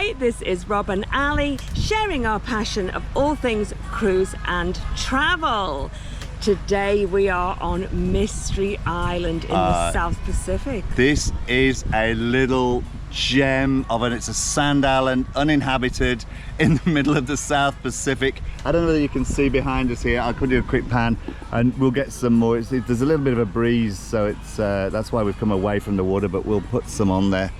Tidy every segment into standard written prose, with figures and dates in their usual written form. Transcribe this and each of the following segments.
Hi, this is Rob and Ali sharing our passion of all things cruise and travel. Today we are on Mystery Island in the South Pacific. This is a little gem of it. It's a sand island, uninhabited, in the middle of the South Pacific. I don't know whether you can see behind us here. I could do a quick pan and we'll get some more. There's a little bit of a breeze, so it's that's why we've come away from the water, but we'll put some on there.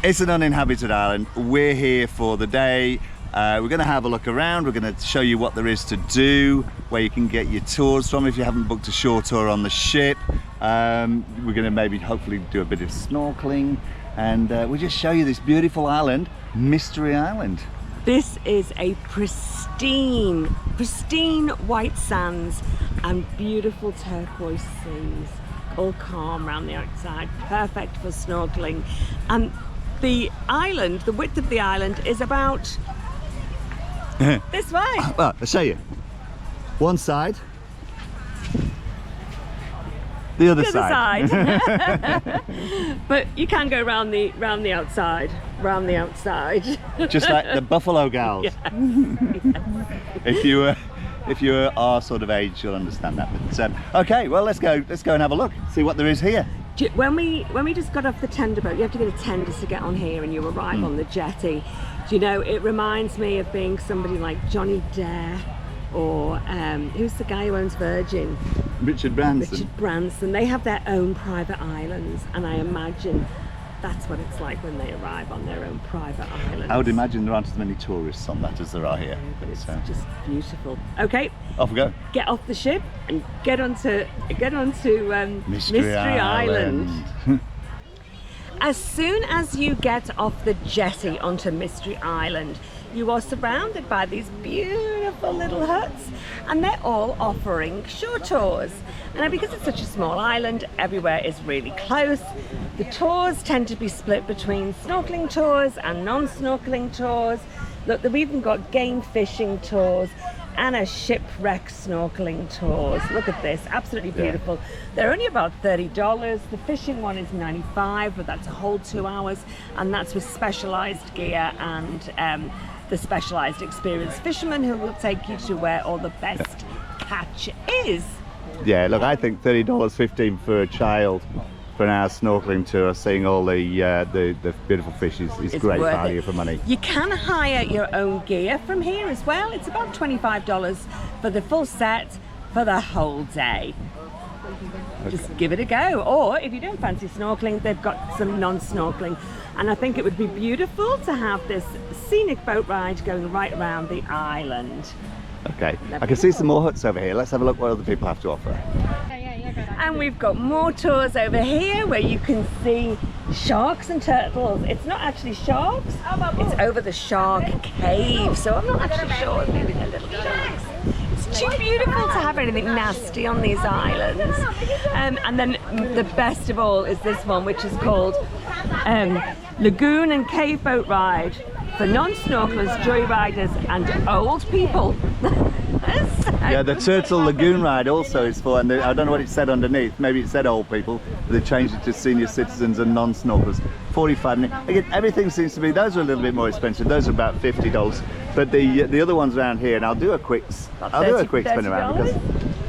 It's an uninhabited island. We're here for the day. We're going to have a look around. We're going to show you what there is to do, where you can get your tours from if you haven't booked a shore tour on the ship. We're going to maybe hopefully do a bit of snorkeling, and we'll just show you this beautiful island, Mystery Island. This is a pristine white sands and beautiful turquoise seas, all calm around the outside, perfect for snorkeling. And the island, the width of the island is about this way. Well, I'll show you. One side, the other side. But you can go round the outside, Just like the Buffalo Gals. Yes. If you are our sort of age, you'll understand that. But, okay, well, let's go and have a look, see what there is here. When we just got off the tender boat, you have to get a tender to get on here, and you arrive on the jetty. Do you know, it reminds me of being somebody like Johnny Dare, or who's the guy who owns Virgin? Richard Branson. Richard Branson. They have their own private islands, and I imagine that's what it's like when they arrive on their own private islands. I would imagine there aren't as many tourists on that as there are here. But it's just beautiful. Okay, off we go. Get off the ship and get onto Mystery Island. As soon as you get off the jetty onto Mystery Island, you are surrounded by these beautiful little huts, and they're all offering shore tours. And because it's such a small island, everywhere is really close. The tours tend to be split between snorkeling tours and non-snorkeling tours. Look, they've even got game fishing tours and a shipwreck snorkeling tours. Look at this, absolutely beautiful. Yeah. They're only about $30. The fishing one is $95, but that's a whole 2 hours, and that's with specialized gear and the specialized experienced fishermen who will take you to where all the best catch is. Yeah, look, I think $30.15 for a child for an hour snorkeling tour, seeing all the beautiful fish is great value for money. You can hire your own gear from here as well. It's about $25 for the full set for the whole day. Okay. Just give it a go. Or if you don't fancy snorkeling, they've got some non-snorkeling. And I think it would be beautiful to have this scenic boat ride going right around the island. Okay, I can see some more huts over here. Let's have a look what other people have to offer. And we've got more tours over here where you can see sharks and turtles. It's not actually sharks, it's over the shark cave, so I'm not actually sure. Maybe they're little sharks. It's too beautiful to have anything nasty on these islands. And then the best of all is this one, which is called Lagoon and Cave Boat Ride for non-snorkelers, joyriders and old people. Yeah, the Turtle Lagoon ride also is for, and I don't know what it said underneath, maybe it said old people, but they changed it to senior citizens and non-snorkelers. 45. Again, everything seems to be, those are a little bit more expensive, those are about $50, but the other ones around here, and I'll do a quick spin around, because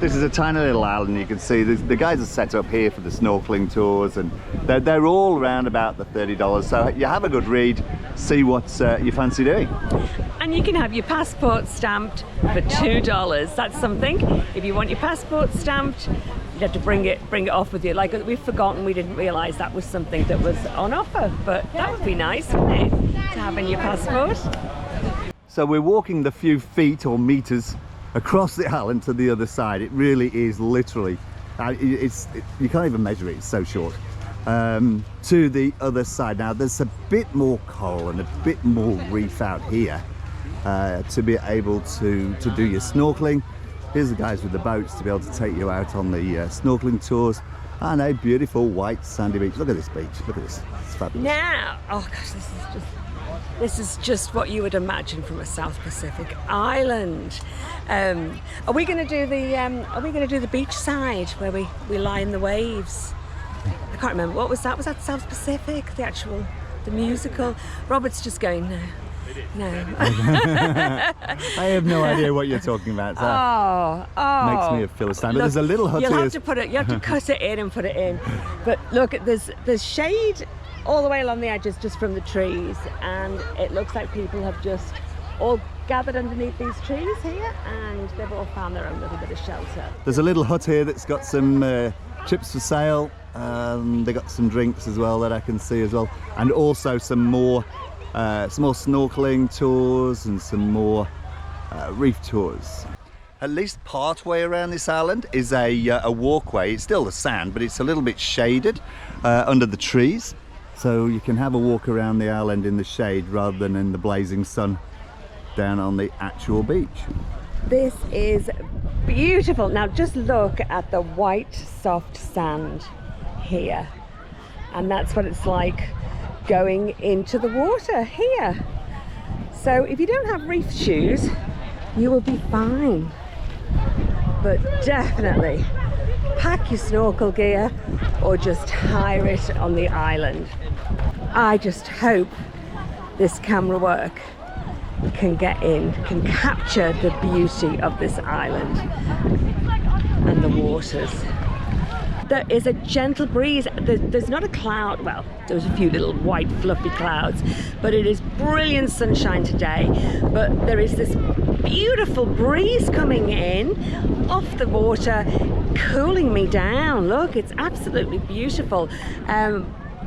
this is a tiny little island. You can see the guys are set up here for the snorkeling tours, and they're all around about the $30, so you have a good read, see what you fancy doing. And you can have your passport stamped for $2. That's something. If you want your passport stamped, you have to bring it off with you. Like, we've forgotten, we didn't realise that was something that was on offer, but that would be nice, wouldn't it, to have in your passport? So we're walking the few feet or meters across the island to the other side. It really is literally, you can't even measure it, it's so short. To the other side. Now there's a bit more coral and a bit more reef out here to be able to do your snorkeling. Here's the guys with the boats to be able to take you out on the snorkeling tours, and a beautiful white sandy beach. Look at this beach, look at this, it's fabulous. Now, oh gosh, this is just what you would imagine from a South Pacific island. Are we going to do the beach side where we lie in the waves? I can't remember, what was that? Was that South Pacific? The actual the musical. Robert's just going, no. No. I have no idea what you're talking about. Makes me a Philistine. But there's a little hut You here. have to cut it in and put it in. But look, there's shade all the way along the edges just from the trees, and it looks like people have just all gathered underneath these trees here, and they've all found their own little bit of shelter. There's a little hut here that's got some chips for sale. They got some drinks as well that I can see as well, and also some more snorkeling tours and some more reef tours. At least part way around this island is a walkway. It's still the sand, but it's a little bit shaded under the trees, so you can have a walk around the island in the shade rather than in the blazing sun down on the actual beach. This is beautiful. Now just look at the white soft sand here, and that's what it's like going into the water here. So if you don't have reef shoes, you will be fine, but definitely pack your snorkel gear or just hire it on the island. I just hope this camera work can can capture the beauty of this island and the waters. There is a gentle breeze. There's not a cloud. Well, there's a few little white fluffy clouds, but it is brilliant sunshine today. But there is this beautiful breeze coming in off the water, cooling me down. Look, it's absolutely beautiful.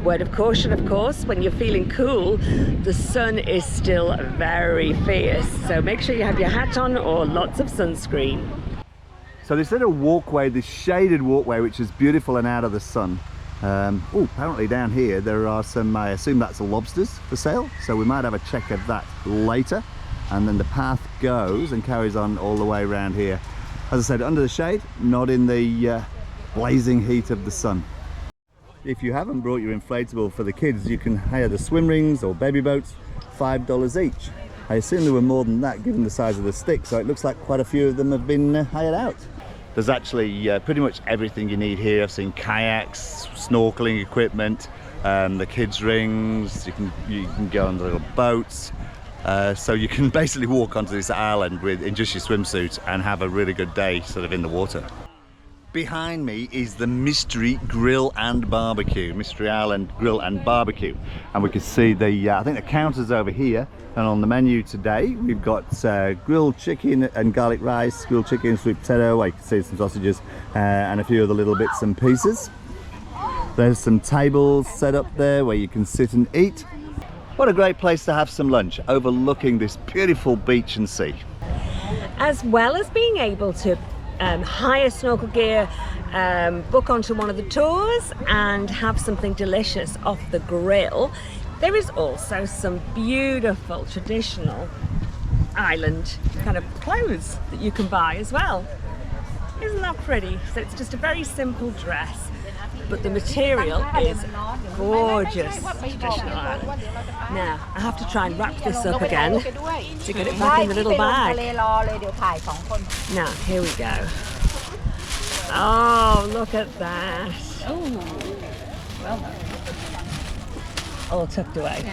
Word of caution, of course, when you're feeling cool, the sun is still very fierce. So make sure you have your hat on or lots of sunscreen. So this little walkway, this shaded walkway, which is beautiful and out of the sun. Apparently down here there are some, I assume that's lobsters for sale. So we might have a check of that later. And then the path goes and carries on all the way around here. As I said, under the shade, not in the blazing heat of the sun. If you haven't brought your inflatable for the kids, you can hire the swim rings or baby boats, $5 each. I assume there were more than that given the size of the stick, so it looks like quite a few of them have been hired out. There's actually pretty much everything you need here. I've seen kayaks, snorkeling equipment, the kids rings, you can go on the little boats. So you can basically walk onto this island in just your swimsuit and have a really good day sort of in the water. Behind me is the Mystery Grill and Barbecue, Mystery Island Grill and Barbecue, and we can see the I think the counter's over here. And on the menu today we've got grilled chicken and garlic rice, grilled chicken, sweet potato, I can see some sausages, and a few other little bits and pieces. There's some tables set up there where you can sit and eat. What a great place to have some lunch overlooking this beautiful beach and sea. As well as being able to hire snorkel gear, book onto one of the tours and have something delicious off the grill, there is also some beautiful traditional island kind of clothes that you can buy as well. Isn't that pretty? So it's just a very simple dress, but the material is gorgeous. Traditional island. Now I have to try and wrap this up again to get it back in the little bag. Now here we go. Oh, look at that. Oh, well done. All tucked away.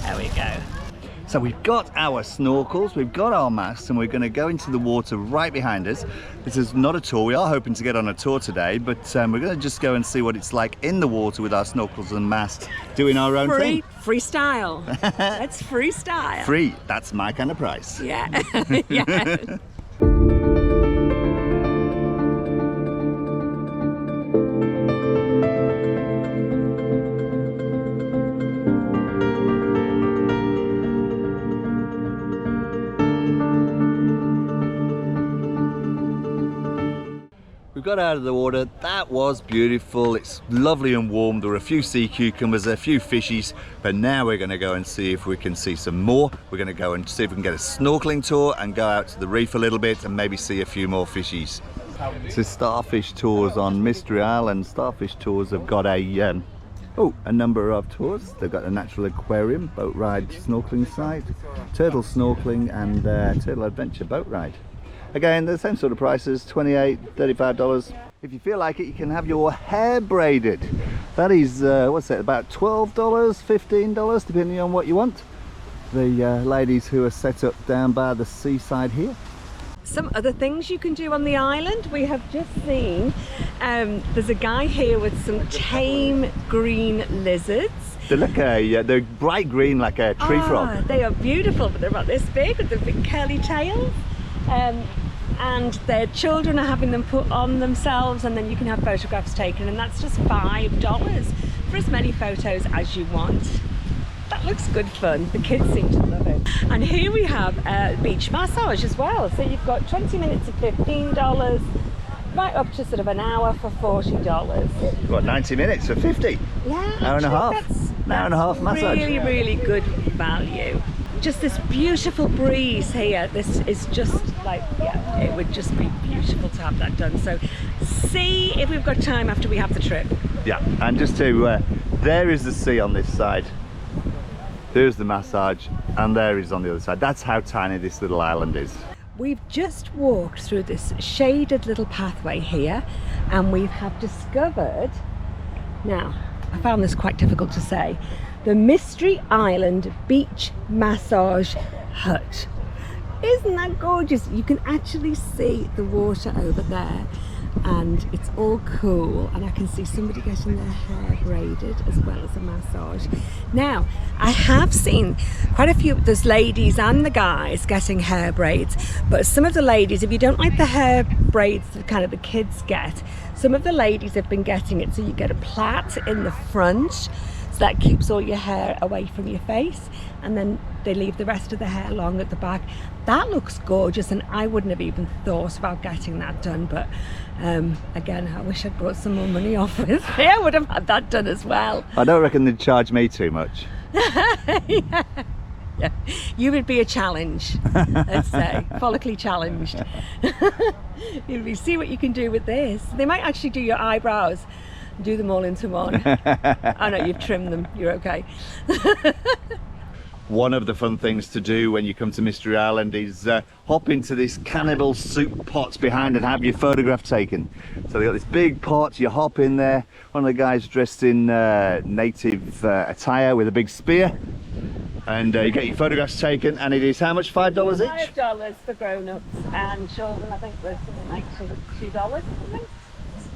There we go. So we've got our snorkels, we've got our masks, and we're going to go into the water right behind us. This is not a tour. We are hoping to get on a tour today, but we're going to just go and see what it's like in the water with our snorkels and masks, doing our own thing. Freestyle. That's freestyle. Free. That's my kind of price. Yeah. Yeah. We got out of the water. That was beautiful. It's lovely and warm. There were a few sea cucumbers, a few fishies, but now we're going to go and see if we can see some more. We're going to go and see if we can get a snorkeling tour and go out to the reef a little bit and maybe see a few more fishies. This is Starfish Tours on Mystery Island. Starfish Tours have got a number of tours. They've got a natural aquarium, boat ride, snorkeling site, turtle snorkeling, and turtle adventure boat ride. Again, the same sort of prices, $28, $35. if you feel like it, you can have your hair braided. That is, what's that, about $12, $15, depending on what you want. The ladies who are set up down by the seaside here. Some other things you can do on the island. We have just seen, there's a guy here with some tame green lizards. They look, they're bright green like a tree frog. They are beautiful, but they're about this big with the big curly tails. And their children are having them put on themselves, and then you can have photographs taken, and that's just $5 for as many photos as you want. That looks good fun. The kids seem to love it. And here we have a beach massage as well. So you've got 20 minutes at $15, right up to sort of an hour for $40. You've got 90 minutes for 50. Yeah, hour and a half. An hour and a half massage. Really, really good value. Just this beautiful breeze here. This is just like, yeah, it would just be beautiful to have that done. So see if we've got time after we have the trip. Yeah, and just to, there is the sea on this side. There's the massage, and there is on the other side. That's how tiny this little island is. We've just walked through this shaded little pathway here, and we have discovered, now I found this quite difficult to say, the Mystery Island Beach Massage Hut. Isn't that gorgeous? You can actually see the water over there, and it's all cool, and I can see somebody getting their hair braided as well as a massage. Now, I have seen quite a few of those ladies and the guys getting hair braids, but some of the ladies, if you don't like the hair braids that kind of the kids get, some of the ladies have been getting it so you get a plait in the front, so that keeps all your hair away from your face, and then they leave the rest of the hair long at the back. That looks gorgeous, and I wouldn't have even thought about getting that done, but again, I wish I'd brought some more money off with me. I would have had that done as well. I don't reckon they'd charge me too much. Yeah. Yeah. You would be a challenge, let's say, follically challenged. You'll be, see what you can do with this. They might actually do your eyebrows, do them all into one. Oh no, you've trimmed them, you're okay. One of the fun things to do when you come to Mystery Island is hop into this cannibal soup pot behind and have your photograph taken. So they got this big pot, you hop in there, one of the guys dressed in native attire with a big spear, and you get your photographs taken, and it is how much, $5 each? $5 for grown-ups, and children I think was something like $2 or something.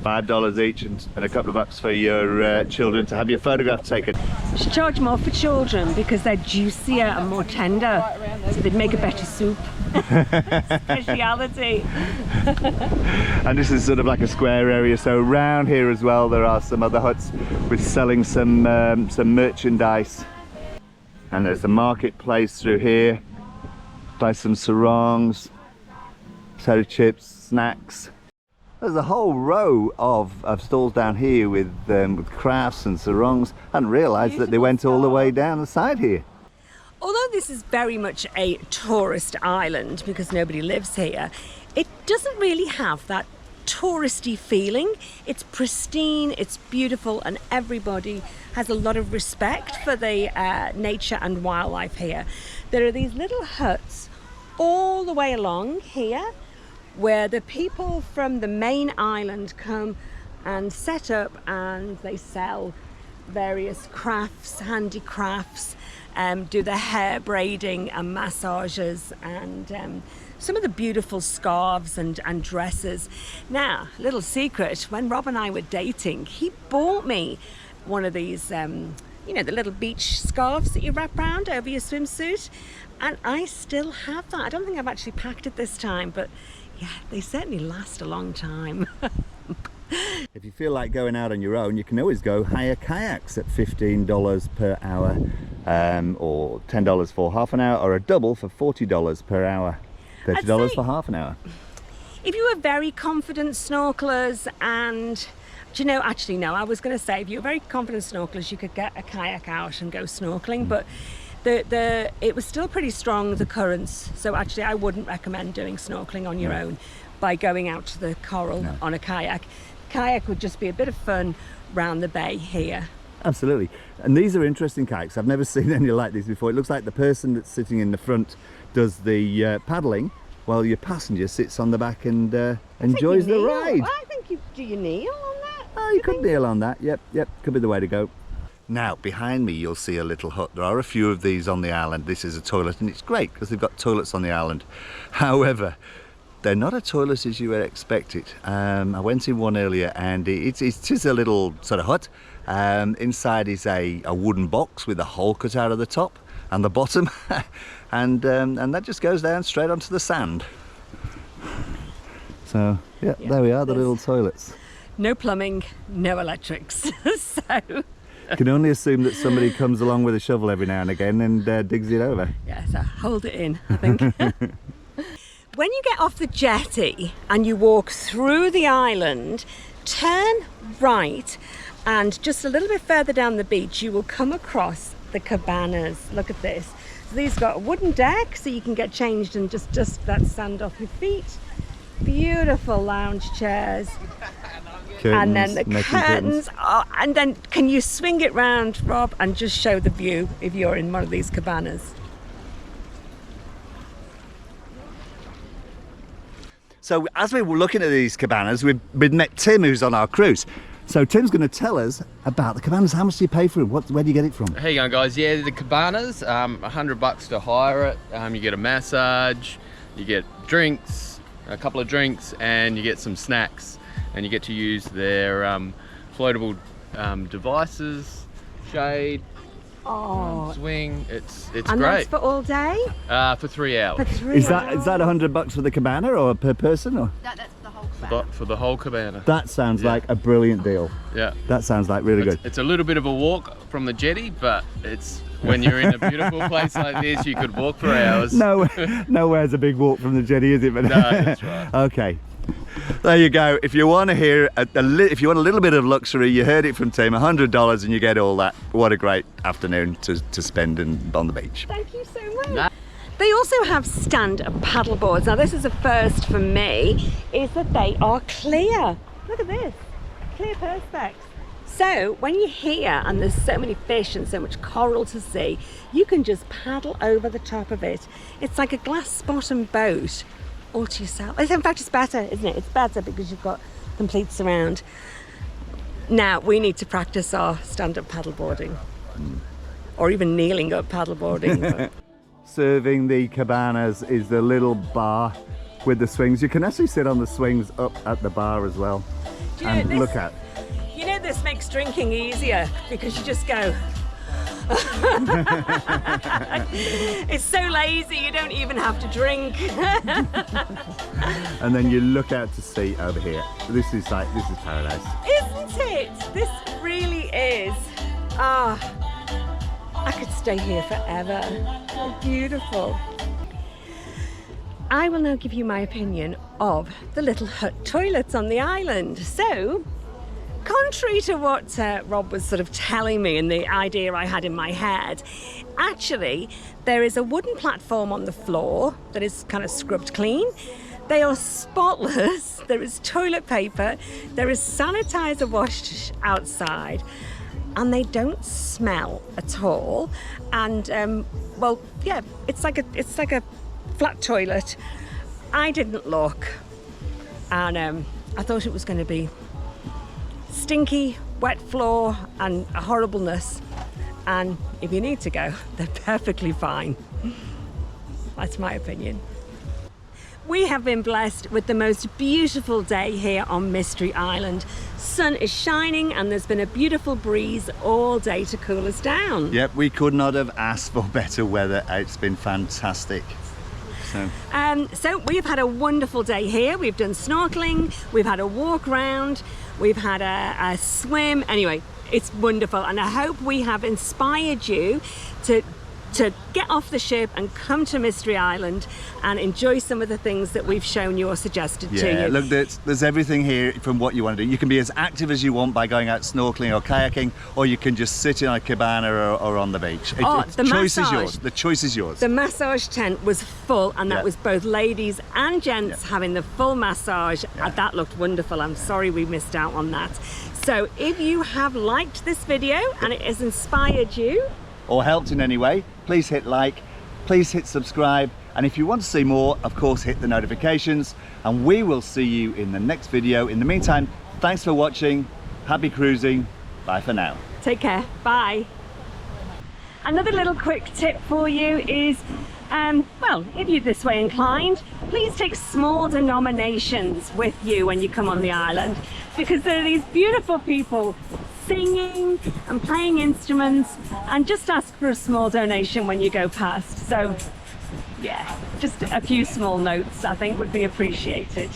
$5 each, and a couple of bucks for your children to have your photograph taken. You should charge more for children because they're juicier and more tender, so they'd make a better soup. Speciality. And this is sort of like a square area, so around here as well there are some other huts with selling some merchandise. And there's a marketplace through here. Buy some sarongs, potato chips, snacks. There's a whole row of stalls down here with crafts and sarongs. I hadn't realised that they went all the way down the side here. Although this is very much a tourist island because nobody lives here, it doesn't really have that touristy feeling. It's pristine, it's beautiful, and everybody has a lot of respect for the nature and wildlife here. There are these little huts all the way along here where the people from the main island come and set up, and they sell various crafts, handicrafts, do the hair braiding and massages, and some of the beautiful scarves and dresses. Now, little secret, when Rob and I were dating, he bought me one of these, you know, the little beach scarves that you wrap around over your swimsuit, and I still have that. I don't think I've actually packed it this time, but yeah, they certainly last a long time. If you feel like going out on your own, you can always go hire kayaks at $15 per hour, or $10 for half an hour, or a double for $40 per hour, $30 for half an hour. If you were very confident snorkelers, and do you know, actually no, I was going to say if you were very confident snorkelers, you could get a kayak out and go snorkeling, but it was still pretty strong, the currents, so actually I wouldn't recommend doing snorkeling on your own by going out to the coral on a kayak. Kayak would just be a bit of fun round the bay here. Absolutely. And these are interesting kayaks. I've never seen any like these before. It looks like the person that's sitting in the front does the paddling while your passenger sits on the back and enjoys the ride. I think Do you kneel on that? Oh, you could kneel on that. Yep, could be the way to go. Now, behind me, you'll see a little hut. There are a few of these on the island. This is a toilet, and it's great because they've got toilets on the island. However, they're not a toilet as you would expect it. I went in one earlier, and it's just a little sort of hut. Inside is a wooden box with a hole cut out of the top and the bottom, and that just goes down straight onto the sand. So yeah, there we are, the little toilets. No plumbing, no electrics. So can only assume that somebody comes along with a shovel every now and again and digs it over. yeah, so hold it in, I think. When you get off the jetty and you walk through the island, turn right, and just a little bit further down the beach you will come across the cabanas. Look at this. So these got a wooden deck so you can get changed and just dust that sand off your feet. Beautiful lounge chairs. Curtains, and then the curtains. Oh, and then can you swing it round, Rob, and just show the view if you're in one of these cabanas? So as we were looking at these cabanas, we'd met Tim, who's on our cruise. So Tim's going to tell us about the cabanas. How much do you pay for it? Where do you get it from? How you going, guys? Yeah, the cabanas, $100 to hire it. You get a massage, you get drinks, a couple of drinks, and you get some snacks. And you get to use their floatable devices, shade, swing. It's and great. that's for all day? For 3 hours. For 3 Is hours. that $100 for the cabana or per person? Or? No, that's the whole cabana. For the whole cabana. That sounds like a brilliant deal. Yeah. That sounds like really good. It's a little bit of a walk from the jetty, but it's when you're in a beautiful place like this, you could walk for hours. Nowhere's a big walk from the jetty, is it? But No, that's right. Okay. There you go. If you want to hear, if you want a little bit of luxury, you heard it from Tim, $100 and you get all that. What a great afternoon to spend on the beach. Thank you so much. They also have stand-up paddle boards. Now this is a first for me, is that they are clear. Look at this, clear perspex. So when you're here and there's so many fish and so much coral to see, you can just paddle over the top of it. It's like a glass bottom boat all to yourself. In fact, it's better, isn't it? It's better because you've got complete surround. Now we need to practice our stand-up paddleboarding, or even kneeling up paddleboarding. Serving the cabanas is the little bar with the swings. You can actually sit on the swings up at the bar as well. Do you know, And look at. You know, this makes drinking easier because you just go. It's so lazy, you don't even have to drink. And then you look out to sea over here. This is paradise. Isn't it? This really is. I could stay here forever. Beautiful. I will now give you my opinion of the little hut toilets on the island. So, contrary to what Rob was sort of telling me and the idea I had in my head, actually there is a wooden platform on the floor that is kind of scrubbed clean. They are spotless. There is toilet paper. There is sanitizer washed outside. And they don't smell at all. And well, yeah, it's like a flat toilet. I didn't look, and I thought it was going to be stinky, wet floor and a horribleness. And if you need to go, they're perfectly fine. That's my opinion. We have been blessed with the most beautiful day here on Mystery Island. Sun is shining and there's been a beautiful breeze all day to cool us down. Yep, we could not have asked for better weather. It's been fantastic. So we've had a wonderful day here. We've done snorkeling, we've had a walk round, we've had a swim. Anyway, it's wonderful, and I hope we have inspired you to get off the ship and come to Mystery Island and enjoy some of the things that we've shown you or suggested to you. Yeah, look, there's everything here from what you want to do. You can be as active as you want by going out snorkeling or kayaking, or you can just sit in a cabana or on the beach. The choice is yours. The choice is yours. The massage tent was full, and that was both ladies and gents having the full massage. That looked wonderful. I'm sorry we missed out on that. So if you have liked this video and it has inspired you, or helped in any way, please hit like, please hit subscribe, and if you want to see more, of course, hit the notifications, and we will see you in the next video. In the meantime, Thanks for watching. Happy cruising. Bye for now. Take care. Bye. Another little quick tip for you is, well, if you're this way inclined, please take small denominations with you when you come on the island, because there are these beautiful people singing and playing instruments, and just ask for a small donation when you go past. So yeah, just a few small notes I think would be appreciated.